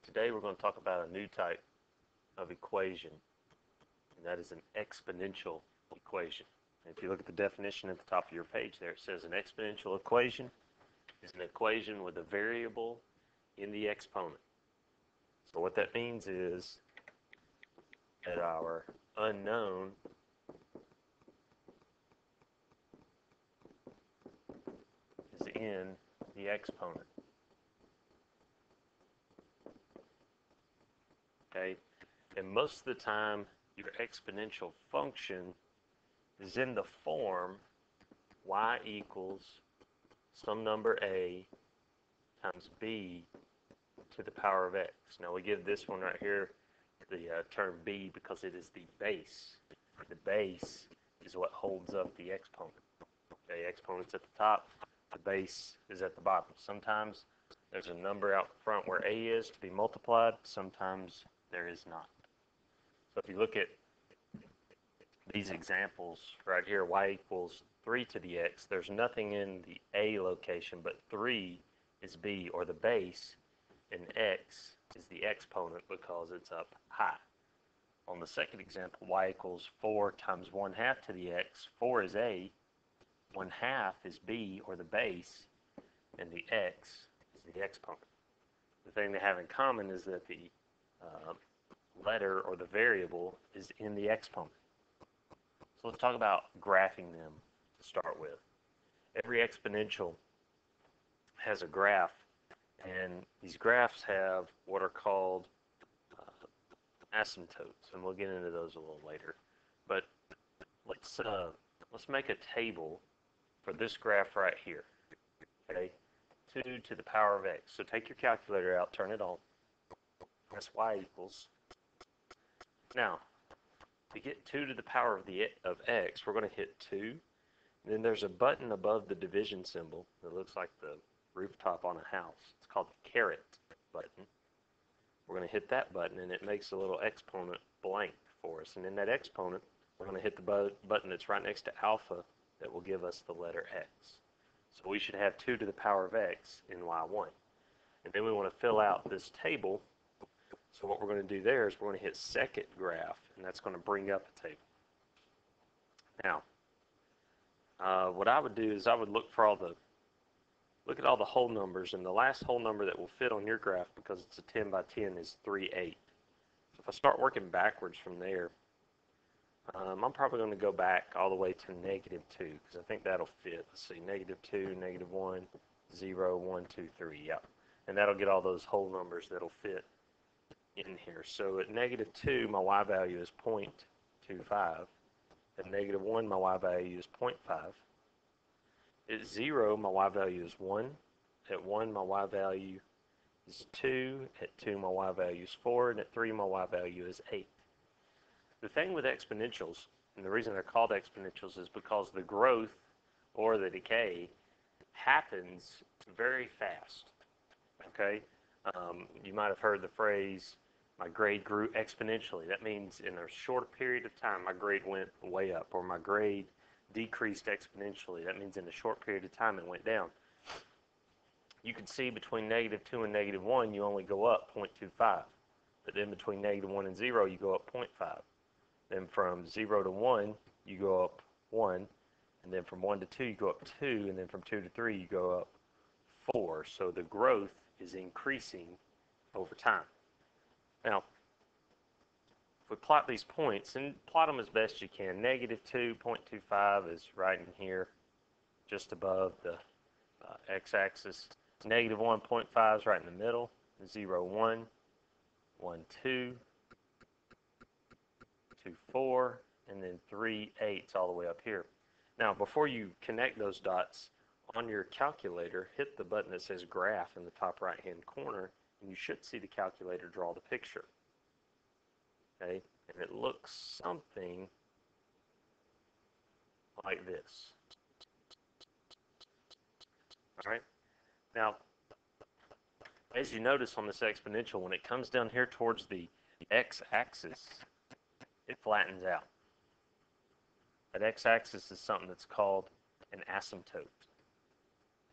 Today we're going to talk about a new type of equation, and that is an exponential equation. If you look at the definition at the top of your page there, it says an exponential equation is an equation with a variable in the exponent. So what that means is that our unknown is in the exponent. Okay, and most of the time your exponential function is in the form y equals some number a times b to the power of x. Now we give this one right here the term b because it is the base. The base is what holds up the exponent. Okay, exponent's at the top, the base is at the bottom. Sometimes there's a number out front where a is to be multiplied, sometimes there is not. So if you look at these examples right here, y equals 3 to the x, there's nothing in the a location, but 3 is b, or the base, and x is the exponent because it's up high. On the second example, y equals 4 times 1/2 to the x, 4 is a, 1/2 is b, or the base, and the x is the exponent. The thing they have in common is that the letter or the variable is in the exponent. So let's talk about graphing them to start with. Every exponential has a graph, and these graphs have what are called asymptotes, and we'll get into those a little later. But let's make a table for this graph right here. Okay, 2 to the power of x. So take your calculator out, turn it on, press y equals. Now, to get 2 to the power of x, we're going to hit 2. And then there's a button above the division symbol that looks like the rooftop on a house. It's called the caret button. We're going to hit that button, and it makes a little exponent blank for us. And in that exponent, we're going to hit the button that's right next to alpha that will give us the letter x. So we should have 2 to the power of x in y1. And then we want to fill out this table. So what we're going to do there is we're going to hit second graph, and that's going to bring up a table. Now, what I would do is I would look at all the whole numbers, and the last whole number that will fit on your graph, because it's a 10 by 10, is 3/8. So if I start working backwards from there, I'm probably going to go back all the way to -2, because I think that'll fit. Let's see, -2, -1, 0, 1, 2, 3, yeah. And that'll get all those whole numbers that'll fit in here. So at -2, my y value is 0.25. At -1, my y value is 0.5. At 0, my y value is 1. At 1, my y value is 2. At 2, my y value is 4. And at 3, my y value is 8. The thing with exponentials, and the reason they're called exponentials, is because the growth or the decay happens very fast. Okay? You might have heard the phrase, my grade grew exponentially. That means in a short period of time, my grade went way up, or my grade decreased exponentially. That means in a short period of time, it went down. You can see between -2 and -1, you only go up 0.25. But then between -1 and 0, you go up 0.5. Then from 0 to 1, you go up 1. And then from 1 to 2, you go up 2. And then from 2 to 3, you go up 4. So the growth is increasing over time. Now, if we plot these points, and plot them as best you can, -2, 0.25 is right in here, just above the x-axis. -1, 0.5 is right in the middle. 0, 1, 1, 2, 2, 4, and then 3, 8 all the way up here. Now, before you connect those dots, on your calculator, hit the button that says graph in the top right-hand corner, and you should see the calculator draw the picture. Okay, and it looks something like this. All right, now, as you notice on this exponential, when it comes down here towards the x-axis, it flattens out. That x-axis is something that's called an asymptote.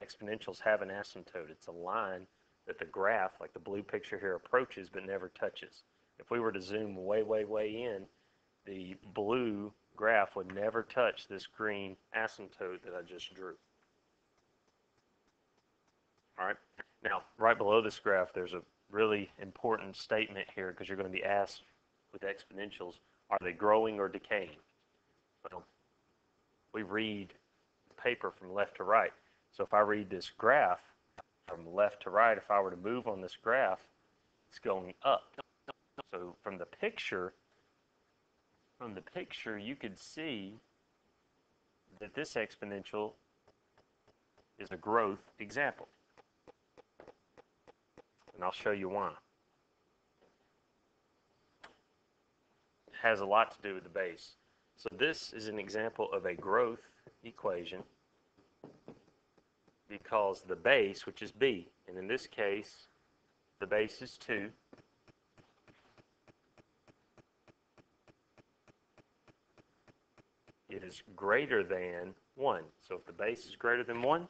Exponentials have an asymptote. It's a line that the graph, like the blue picture here, approaches but never touches. If we were to zoom way, way, way in, the blue graph would never touch this green asymptote that I just drew. All right. Now, right below this graph, there's a really important statement here because you're going to be asked with exponentials, are they growing or decaying? Well, we read the paper from left to right. So if I read this graph from left to right, if I were to move on this graph, it's going up. So from the picture, you could see that this exponential is a growth example. And I'll show you why. It has a lot to do with the base. So this is an example of a growth equation because the base, which is b, and in this case, the base is 2. It is greater than 1. So if the base is greater than 1,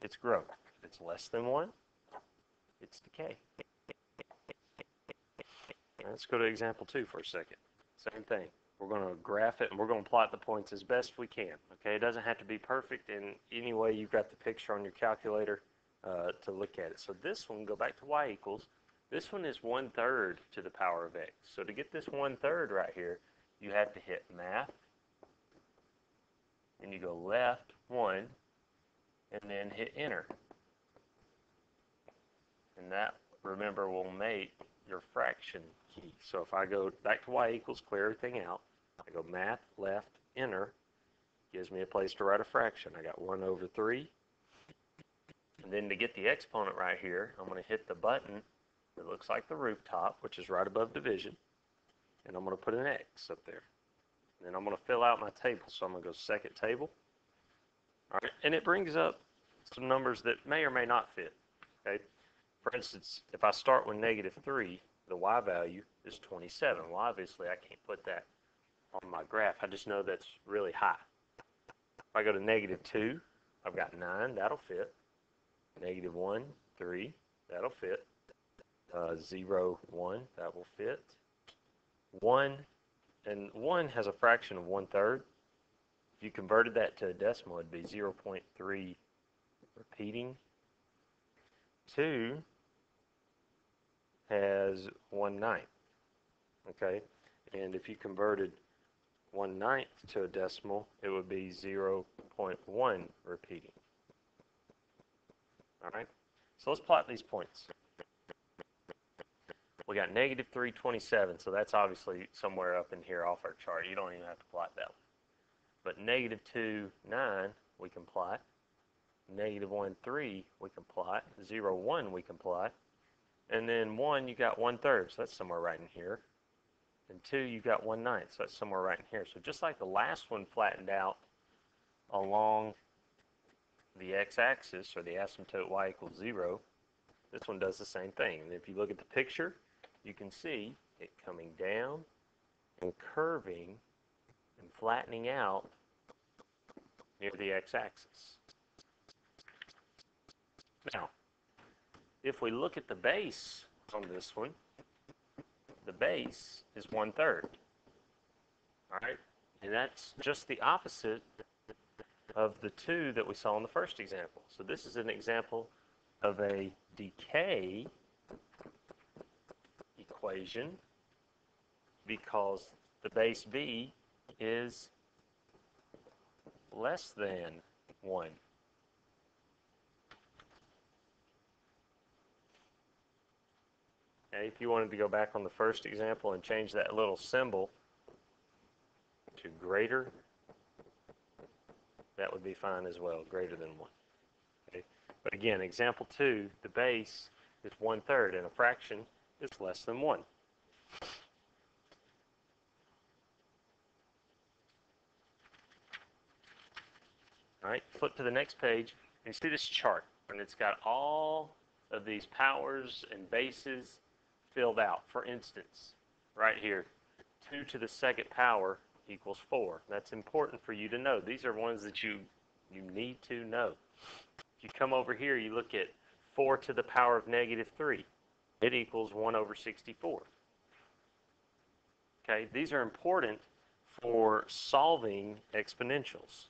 it's growth. If it's less than 1, it's decay. Let's go to example 2 for a second. Same thing. We're going to graph it and we're going to plot the points as best we can. Okay, it doesn't have to be perfect in any way. You've got the picture on your calculator to look at it. So this one, go back to y equals. This one is 1/3 to the power of x. So to get this 1/3 right here, you have to hit math, and you go left 1, and then hit enter. And that, remember, will make your fraction key. So if I go back to y equals, clear everything out, I go math, left, enter, gives me a place to write a fraction. I got 1/3. And then to get the exponent right here, I'm going to hit the button that looks like the rooftop, which is right above division, and I'm going to put an X up there. And then I'm going to fill out my table. So I'm going to go second table. All right, and it brings up some numbers that may or may not fit. Okay. For instance, if I start with -3, the y value is 27. Well, obviously, I can't put that on my graph. I just know that's really high. If I go to -2, I've got 9. That'll fit. -1, 3. That'll fit. 0, 1. That will fit. 1, and 1 has a fraction of 1/3. If you converted that to a decimal, it'd be 0.3 repeating. 2 has 1/9, okay? And if you converted 1/9 to a decimal, it would be 0.1 repeating. All right? So let's plot these points. We got -327, so that's obviously somewhere up in here off our chart. You don't even have to plot that one. But -2, 9, we can plot. -1, 3, we can plot. 0, 1, we can plot. And then 1, you got 1/3, so that's somewhere right in here. And 2, you got 1/9, so that's somewhere right in here. So just like the last one flattened out along the x-axis, or the asymptote y equals 0, this one does the same thing. And if you look at the picture, you can see it coming down and curving and flattening out near the x-axis. Now, if we look at the base on this one, the base is 1/3. All right? And that's just the opposite of the 2 that we saw in the first example. So this is an example of a decay equation because the base b is less than 1. Okay, if you wanted to go back on the first example and change that little symbol to greater, that would be fine as well, greater than 1. Okay? But again, example 2, the base is 1/3, and a fraction is less than 1. All right, flip to the next page, and you see this chart, and it's got all of these powers and bases filled out. For instance, right here, 2 to the second power equals 4. That's important for you to know. These are ones that you need to know. If you come over here, you look at 4 to the power of negative 3. It equals 1 over 64. Okay, these are important for solving exponentials.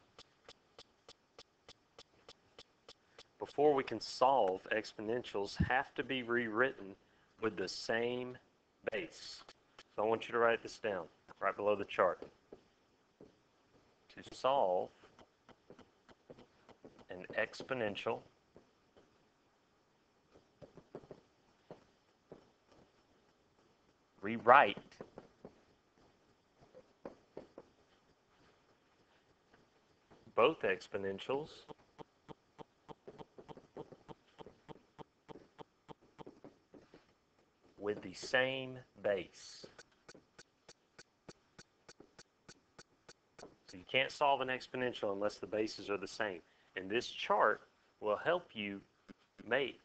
Before we can solve, exponentials have to be rewritten with the same base. So I want you to write this down right below the chart. To solve an exponential, rewrite both exponentials with the same base. So you can't solve an exponential unless the bases are the same. And this chart will help you make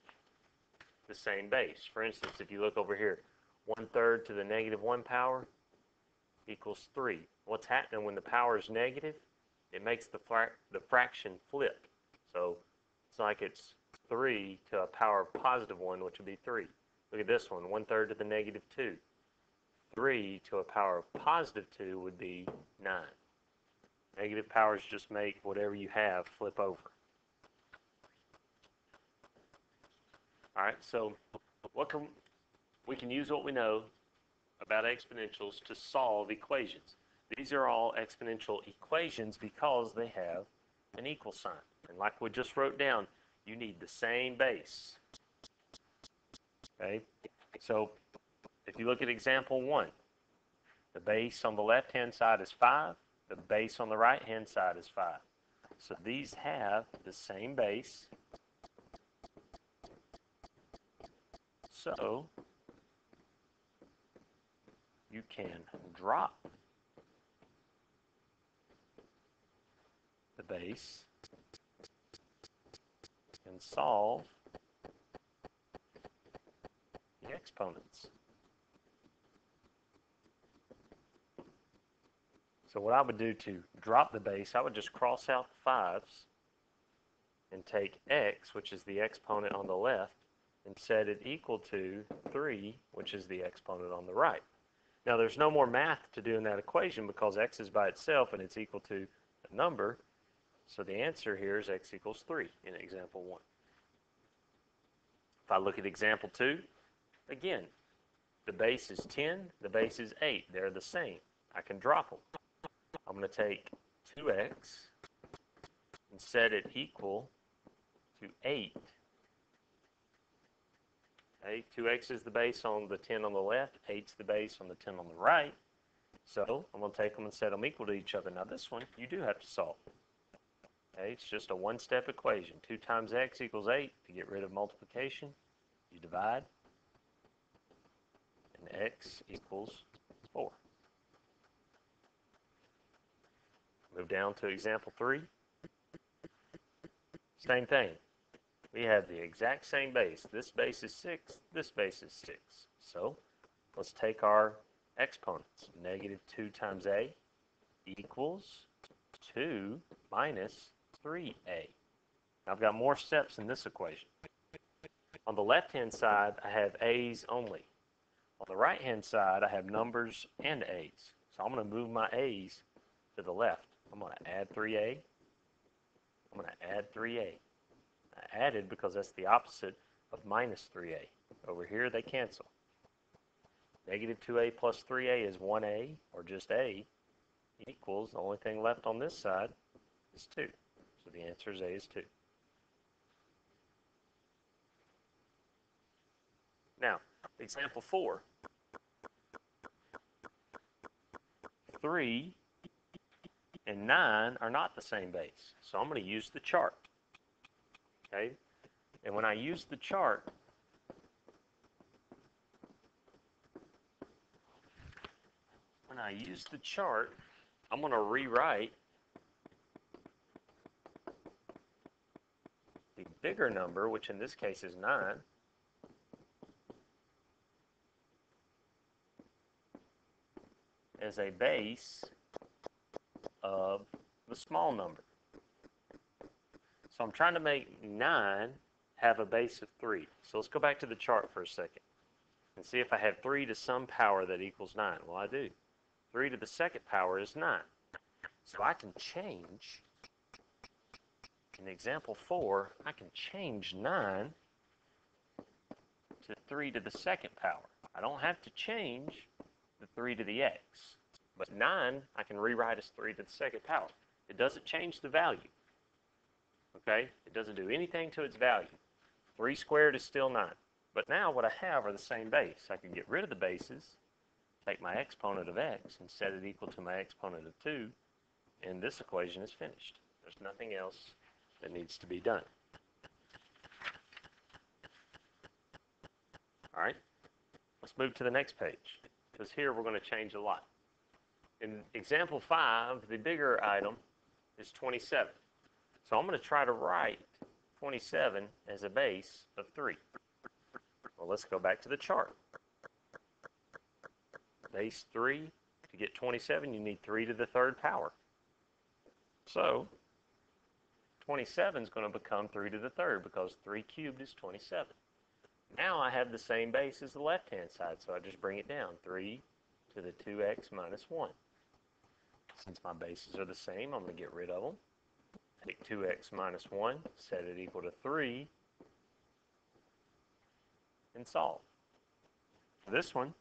the same base. For instance, if you look over here, 1/3 to the negative 1 power equals 3. What's happening when the power is negative? It makes the fraction flip. So it's like it's 3 to a power of positive 1, which would be 3. Look at this one, 1/3 to the negative 2. 3 to a power of positive 2 would be 9. Negative powers just make whatever you have flip over. All right, so we can use what we know about exponentials to solve equations. These are all exponential equations because they have an equal sign. And like we just wrote down, you need the same base. Okay, so if you look at example 1, the base on the left-hand side is 5. The base on the right-hand side is 5. So these have the same base. So you can drop the base and solve the exponents. So what I would do to drop the base, I would just cross out the 5's and take x, which is the exponent on the left, and set it equal to 3, which is the exponent on the right. Now there's no more math to do in that equation because x is by itself and it's equal to a number. So the answer here is x equals 3 in example 1. If I look at example 2, again, the base is 10, the base is 8. They're the same. I can drop them. I'm going to take 2x and set it equal to 8. Okay, 2x is the base on the 10 on the left, 8's the base on the 10 on the right. So I'm going to take them and set them equal to each other. Now this one, you do have to solve. Okay, it's just a one-step equation. 2 times x equals 8. To get rid of multiplication, you divide, and x equals 4. Move down to example 3. Same thing. We have the exact same base. This base is 6. This base is 6. So let's take our exponents. Negative 2 times a equals 2 minus 3a. Now I've got more steps in this equation. On the left-hand side, I have a's only. On the right-hand side, I have numbers and a's. So I'm going to move my a's to the left. I'm going to add 3a. I'm going to add 3a. I added because that's the opposite of minus 3a. Over here, they cancel. Negative 2a plus 3a is 1a, or just a, equals, the only thing left on this side is 2. So the answer is a is 2. Now, example 4. 3 and 9 are not the same base. So I'm going to use the chart. Okay? And when I use the chart, I'm going to rewrite the bigger number, which in this case is 9, as a base of the small number. So I'm trying to make 9 have a base of 3. So let's go back to the chart for a second and see if I have 3 to some power that equals 9. Well, I do. 3 to the second power is 9. So I can change, in example 4, I can change 9 to 3 to the second power. I don't have to change the 3 to the x. But 9, I can rewrite as 3 to the second power. It doesn't change the value. Okay? It doesn't do anything to its value. 3 squared is still 9. But now what I have are the same base. I can get rid of the bases, take my exponent of x, and set it equal to my exponent of 2, and this equation is finished. There's nothing else that needs to be done. All right? Let's move to the next page, because here we're going to change a lot. In example 5, the bigger item is 27. So I'm going to try to write 27 as a base of 3. Well, let's go back to the chart. Base 3, to get 27, you need 3 to the third power. So 27 is going to become 3 to the third, because 3 cubed is 27. Now I have the same base as the left-hand side, so I just bring it down. 3 to the 2x minus 1. Since my bases are the same, I'm going to get rid of them. Take 2x minus 1, set it equal to 3, and solve. For this one,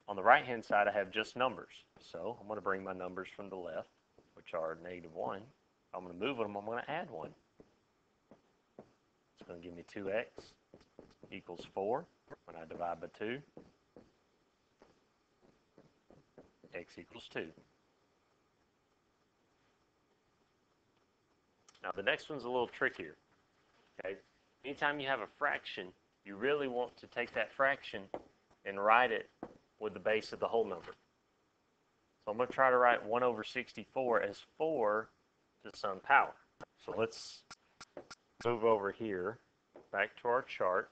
on the right-hand side, I have just numbers. So I'm going to bring my numbers from the left, which are negative 1. I'm going to move them. I'm going to add 1. It's going to give me 2x equals 4 when I divide by 2. X equals 2. Now the next one's a little trickier. Okay? Anytime you have a fraction, you really want to take that fraction and write it with the base of the whole number. So I'm going to try to write 1 over 64 as 4 to some power. So let's move over here, back to our chart.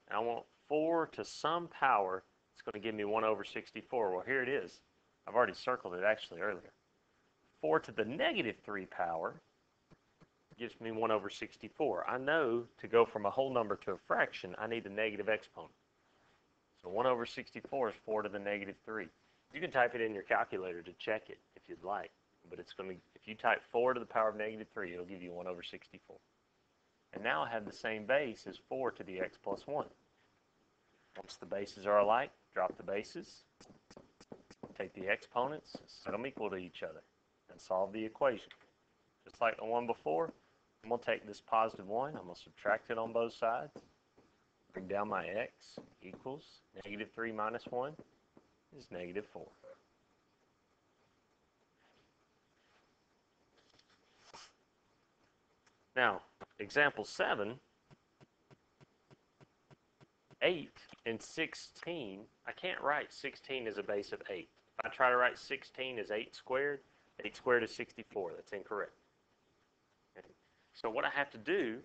And I want 4 to some power. It's going to give me 1 over 64. Well, here it is. I've already circled it actually earlier. 4 to the negative 3 power gives me 1 over 64. I know to go from a whole number to a fraction, I need a negative exponent. So 1 over 64 is 4 to the negative 3. You can type it in your calculator to check it if you'd like. But it's going to, if you type 4 to the power of negative 3, it'll give you 1 over 64. And now I have the same base as 4 to the x plus 1. Once the bases are alike, drop the bases, take the exponents, set them equal to each other, and solve the equation. Just like the one before, I'm going to take this positive 1, I'm going to subtract it on both sides, bring down my x equals negative 3 minus 1 is negative 4. Now, example 7, 8 and 16, I can't write 16 as a base of 8. If I try to write 16 as 8 squared is 64. That's incorrect. Okay. So what I have to do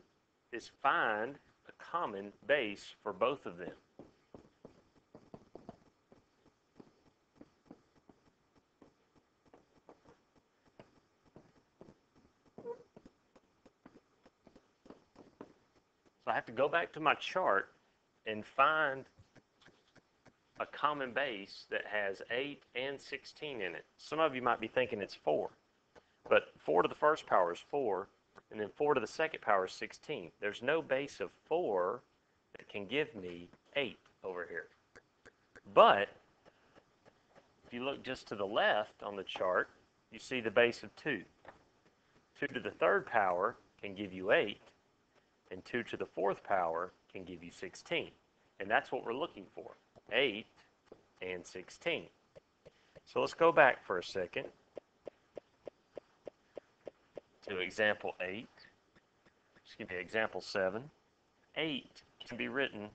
is find a common base for both of them. So I have to go back to my chart and find a common base that has 8 and 16 in it. Some of you might be thinking it's 4, but 4 to the first power is 4, and then 4 to the second power is 16. There's no base of 4 that can give me 8 over here. But if you look just to the left on the chart, you see the base of 2. 2 to the third power can give you 8, and 2 to the fourth power can give you 16. And that's what we're looking for, 8 and 16. So let's go back for a second to example 8. Excuse me, example 7. 8 can be written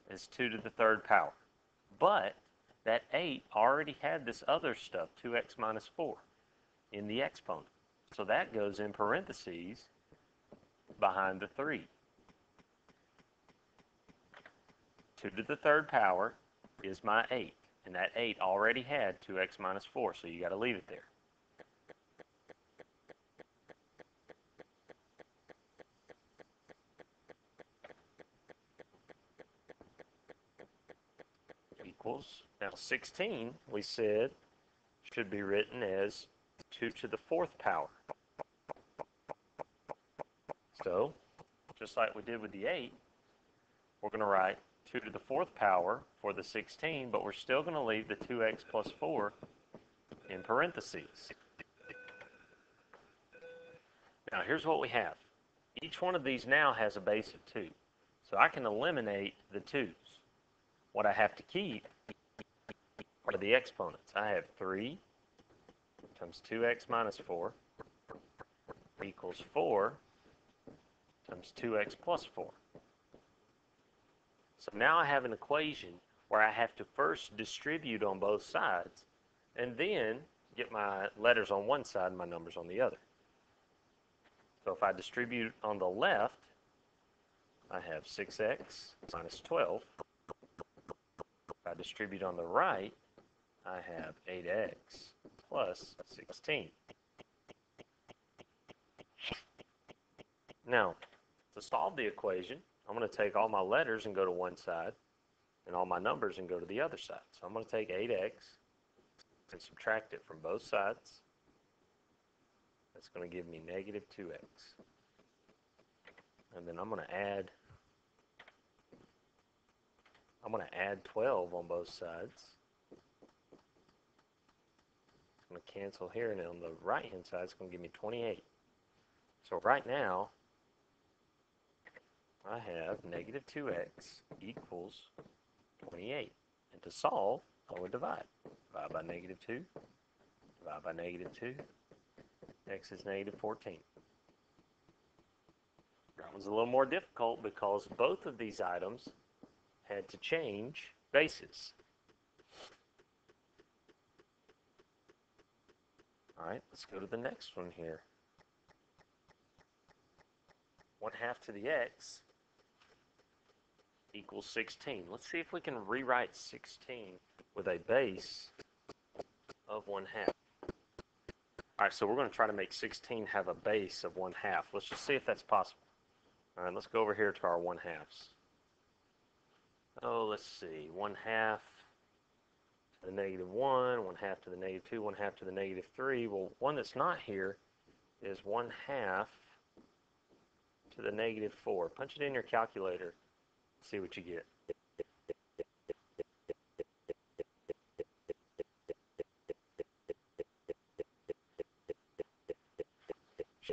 as 2 to the third power. But that 8 already had this other stuff, 2x minus 4, in the exponent. So that goes in parentheses behind the 3. 2 to the third power is my 8, and that 8 already had 2x minus 4, so you got to leave it there. equals, now 16 we said should be written as 2 to the 4th power. So, just like we did with the 8, we're going to write 2 to the 4th power for the 16, but we're still going to leave the 2x plus 4 in parentheses. Now, here's what we have. Each one of these now has a base of 2. So I can eliminate the 2's. What I have to keep are the exponents. I have 3 times 2x minus 4 equals 4 times 2x plus 4. So now I have an equation where I have to first distribute on both sides and then get my letters on one side and my numbers on the other. So if I distribute on the left, I have 6x minus 12. If I distribute on the right, I have 8x plus 16. Now, to solve the equation, I'm going to take all my letters and go to one side, and all my numbers and go to the other side. So I'm going to take 8x and subtract it from both sides. That's going to give me negative 2x. And then I'm going to add 12 on both sides. I'm going to cancel here, and on the right-hand side, it's going to give me 28. So right now, I have negative 2x equals 28. And to solve, I would divide. Divide by negative 2. Divide by negative 2. X is negative 14. That one's a little more difficult because both of these items had to change bases. All right, let's go to the next one here. 1/2 to the x equals 16. Let's see if we can rewrite 16 with a base of 1/2. All right, so we're going to try to make 16 have a base of 1/2. Let's just see if that's possible. All right, let's go over here to our 1/2s. Oh, let's see, 1/2 to the negative 1, 1/2 to the negative 2, 1/2 to the negative 3. Well, one that's not here is 1/2 to the negative 4. Punch it in your calculator, see what you get.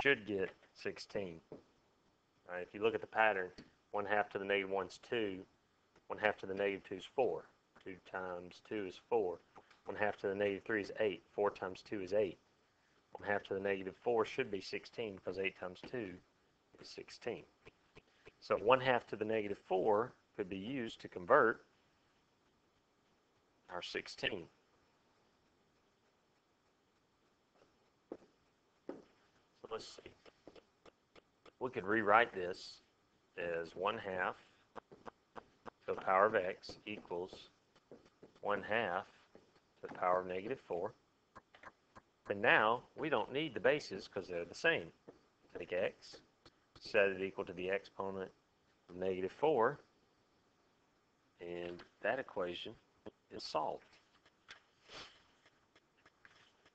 Should get 16. All right, if you look at the pattern, 1/2 to the negative 1 is 2, 1/2 to the negative 2 is 4. 2 times 2 is 4. 1/2 to the negative 3 is 8. 4 times 2 is 8. 1/2 to the negative 4 should be 16 because 8 times 2 is 16. So 1/2 to the negative 4 could be used to convert our 16. So let's see. We could rewrite this as 1/2 to the power of x equals 1/2 to the power of negative 4. And now we don't need the bases because they're the same. Take x, set it equal to the exponent of negative 4, and that equation is solved.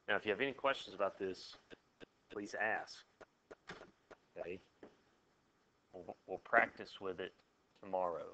Now, if you have any questions about this, please ask. Okay? We'll practice with it tomorrow.